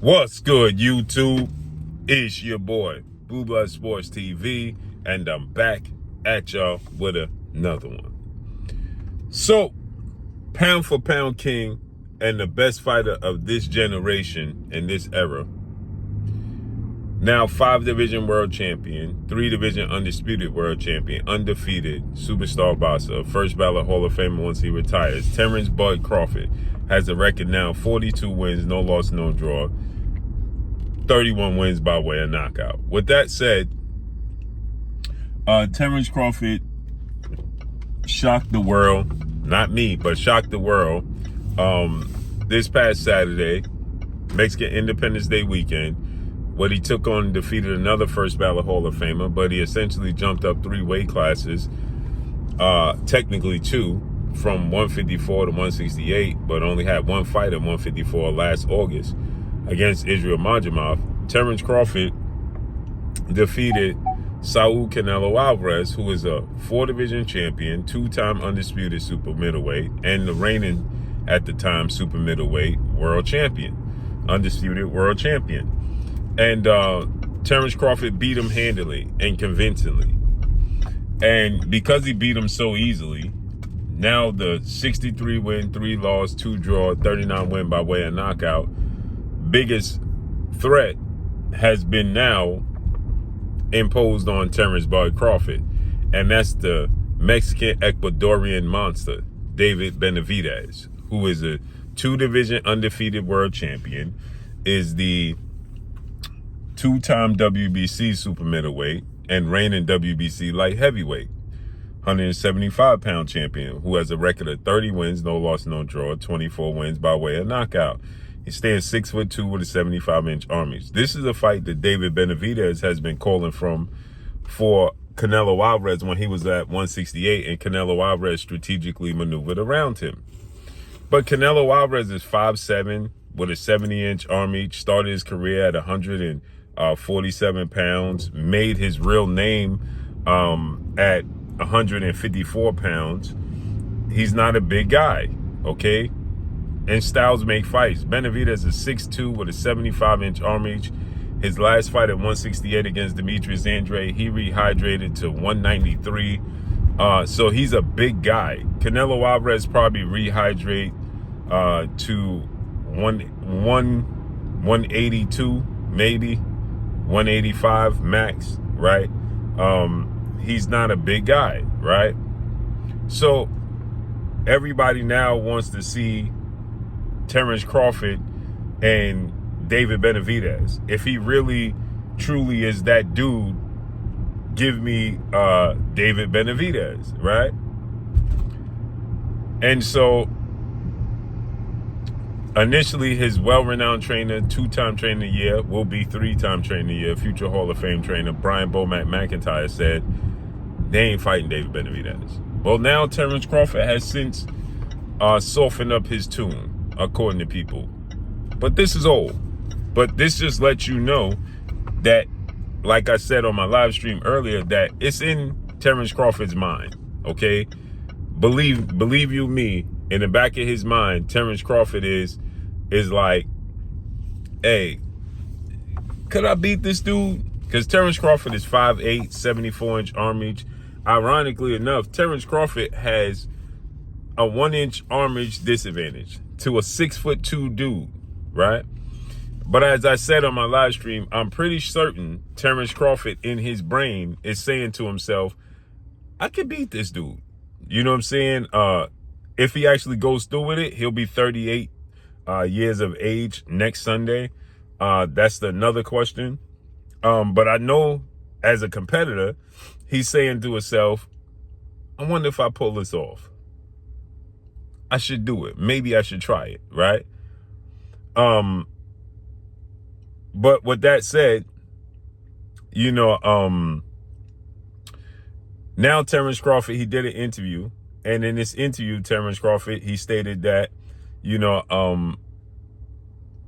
What's good, YouTube? It's your boy, Blue Blood Sports TV, and I'm back at y'all with another one. So, pound for pound king and the best fighter of this generation in this era. Now 5-division world champion, 3-division undisputed world champion, undefeated superstar boxer, first ballot Hall of Famer once he retires. Terence Bud Crawford has a record now 42 wins, no loss, no draw. 31 wins by way of knockout. With that said, Terence Crawford shocked the world, not me, but shocked the world this past Saturday, Mexican Independence Day weekend, when he took on and defeated another first ballot Hall of Famer, but he essentially jumped up 3 weight classes, technically 2, from 154 to 168, but only had one fight at 154 last August against Israel Majamov. Terence Crawford defeated Saul Canelo Alvarez, who is a 4-division champion, 2-time undisputed super middleweight, and the reigning, at the time, super middleweight world champion, undisputed world champion. And Terence Crawford beat him handily and convincingly. And because he beat him so easily, now the 63 win, 3 loss, 2 draw, 39 win by way of knockout, biggest threat has been now imposed on Terence Bud Crawford, and that's the Mexican Ecuadorian monster, David Benavidez, who is a 2-division undefeated world champion, is the 2-time WBC super middleweight and reigning WBC light heavyweight, 175-pound champion, who has a record of 30 wins, no loss, no draw, 24 wins by way of knockout. He stands 6'2" with a 75-inch arm reach. This is a fight that David Benavidez has been calling for Canelo Alvarez when he was at 168, and Canelo Alvarez strategically maneuvered around him. But Canelo Alvarez is 5'7" with a 70-inch arm reach, started his career at 147 pounds, made his real name at 154 pounds. He's not a big guy, okay? And styles make fights. Benavidez is 6'2" with a 75-inch arm reach. His last fight at 168 against Demetrius Andrade, he rehydrated to 193. So he's a big guy. Canelo Alvarez probably rehydrate to 182, maybe 185 max, right? He's not a big guy, right? So everybody now wants to see Terence Crawford and David Benavidez. If he really truly is that dude, give me David Benavidez, right? And so initially his well-renowned trainer, 2-time trainer of the year, will be 3-time trainer of the year, future Hall of Fame trainer Brian Bomac McIntyre said they ain't fighting David Benavidez. Well, now Terence Crawford has since softened up his tune, according to people. But this is old. But this just lets you know that, like I said on my live stream earlier, that it's in Terence Crawford's mind, okay? Believe you me, in the back of his mind, Terence Crawford is like, hey, could I beat this dude? Because Terence Crawford is 5'8", 74-inch arm reach. Ironically enough, Terence Crawford has a 1-inch arm reach disadvantage to a 6'2" dude, right? But as I said on my live stream, I'm pretty certain Terence Crawford in his brain is saying to himself, I can beat this dude. You know what I'm saying? If he actually goes through with it, he'll be 38 years of age next Sunday. That's another question. But I know as a competitor, he's saying to himself, I wonder if I pull this off. I should do it. Maybe I should try it, right? But with that said, you know, now Terence Crawford, he did an interview, and in this interview, Terence Crawford, he stated that, you know,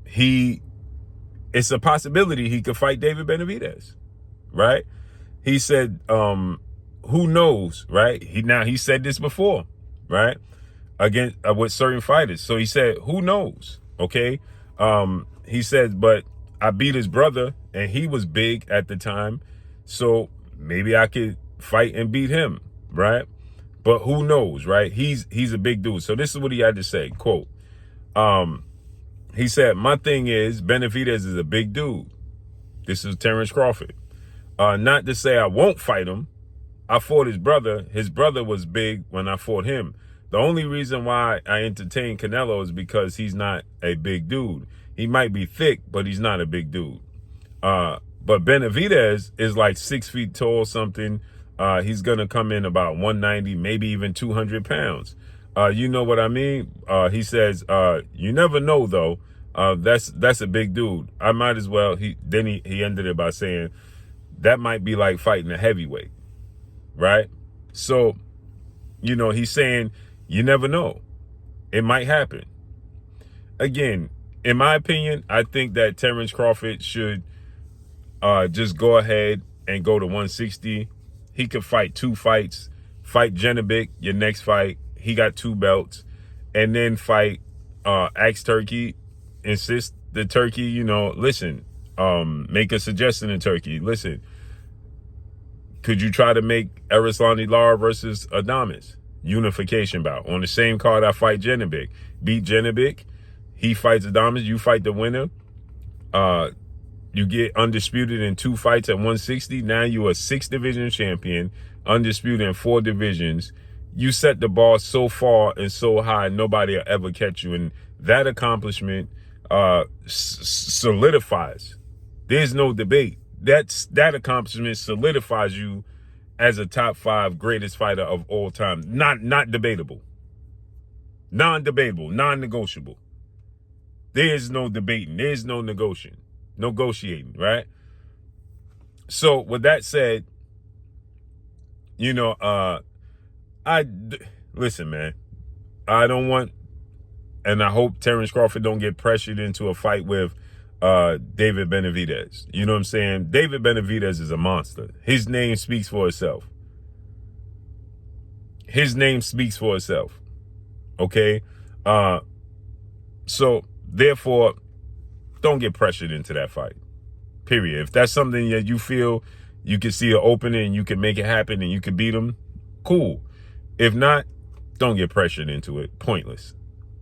it's a possibility he could fight David Benavidez, right? He said, who knows, right? He said this before, right? Against with certain fighters. So he said, who knows? Okay. He says, but I beat his brother and he was big at the time. So maybe I could fight and beat him, right? But who knows, right? He's a big dude. So this is what he had to say, quote, he said, my thing is Benavidez is a big dude. This is Terence Crawford. Not to say I won't fight him. I fought his brother. His brother was big when I fought him. The only reason why I entertain Canelo is because he's not a big dude. He might be thick, but he's not a big dude. But Benavidez is like 6 feet tall, something. He's going to come in about 190, maybe even 200 pounds. You know what I mean? He says, you never know, though. That's a big dude. I might as well. He ended it by saying that might be like fighting a heavyweight, right? So, you know, he's saying you never know. It might happen. Again, in my opinion, I think that Terence Crawford should just go ahead and go to 160. He could fight 2 fights. Fight Benavidez, your next fight. He got 2 belts. And then fight Axe Turkey. Insist the Turkey, you know, listen, make a suggestion in Turkey. Listen, could you try to make Arislani Lara versus Adames? Unification bout. On the same card, I fight Benavidez. Beat Benavidez. He fights Adames. You fight the winner. You get undisputed in 2 fights at 160. Now you're a 6 division champion, undisputed in 4 divisions. You set the bar so far and so high, nobody will ever catch you. And that accomplishment solidifies. There's no debate. That accomplishment solidifies you as a top 5 greatest fighter of all time. Not debatable. Non-debatable, non-negotiable. There's no debating. There's no negotiating, right? So with that said, you know, listen, man, I don't want, and I hope Terence Crawford don't get pressured into a fight with David Benavidez. You know what I'm saying? David Benavidez is a monster. His name speaks for itself. His name speaks for itself. Okay? So, therefore, don't get pressured into that fight. Period. If that's something that you feel you can see an opening and you can make it happen and you can beat him, cool. If not, don't get pressured into it. Pointless.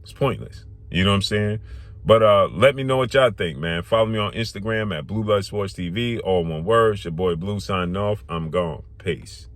It's pointless. You know what I'm saying? But let me know what y'all think, man. Follow me on Instagram at Blue Blood Sports TV, all one word. It's your boy Blue signing off. I'm gone. Peace.